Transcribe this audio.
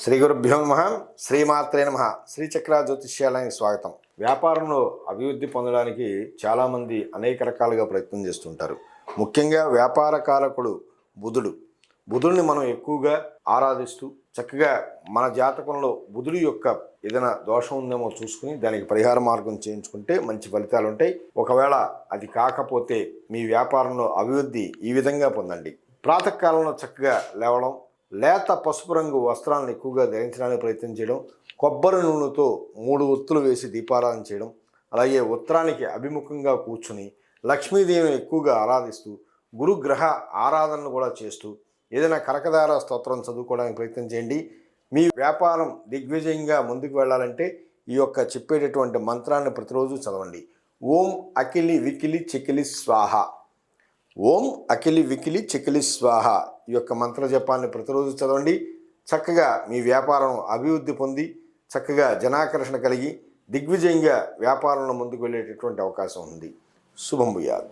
శ్రీ గురుభ్యో నమః. శ్రీమాత్రే నమః. శ్రీచక్ర జ్యోతిష్యాలయానికి స్వాగతం. వ్యాపారంలో అభివృద్ధి పొందడానికి చాలామంది అనేక రకాలుగా ప్రయత్నం చేస్తుంటారు. ముఖ్యంగా వ్యాపార కారకుడు బుధుడిని మనం ఎక్కువగా ఆరాధిస్తూ చక్కగా మన జాతకంలో బుధుడి యొక్క ఏదైనా దోషం ఉందేమో చూసుకుని దానికి పరిహార మార్గం చేయించుకుంటే మంచి ఫలితాలు ఉంటాయి. ఒకవేళ అది కాకపోతే మీ వ్యాపారంలో అభివృద్ధి ఈ విధంగా పొందండి. ప్రాతకాలంలో చక్కగా లేవడం, లేత పసుపు రంగు వస్త్రాలను ఎక్కువగా ధరించడానికి ప్రయత్నం చేయడం, కొబ్బరి నూనెతో 3 ఒత్తులు వేసి దీపారాధన చేయడం, అలాగే ఉత్తరానికి అభిముఖంగా కూర్చుని లక్ష్మీదేవిని ఎక్కువగా ఆరాధిస్తూ గురుగ్రహ ఆరాధనను కూడా చేస్తూ ఏదైనా కనకదార స్తోత్రం చదువుకోవడానికి ప్రయత్నం చేయండి. మీ వ్యాపారం దిగ్విజయంగా ముందుకు వెళ్ళాలంటే ఈ యొక్క చెప్పేటటువంటి మంత్రాన్ని ప్రతిరోజు చదవండి. ఓం అకిలి వికిలి చికిలి స్వాహ, ఓం అకిలి వికిలి చికిలి స్వాహ ఈ యొక్క మంత్ర జపాన్ని ప్రతిరోజు చదవండి. చక్కగా మీ వ్యాపారం అభివృద్ధి పొంది చక్కగా జనాకర్షణ కలిగి దిగ్విజయంగా వ్యాపారంలో ముందుకు వెళ్ళేటటువంటి అవకాశం ఉంది. శుభం భూయాత్.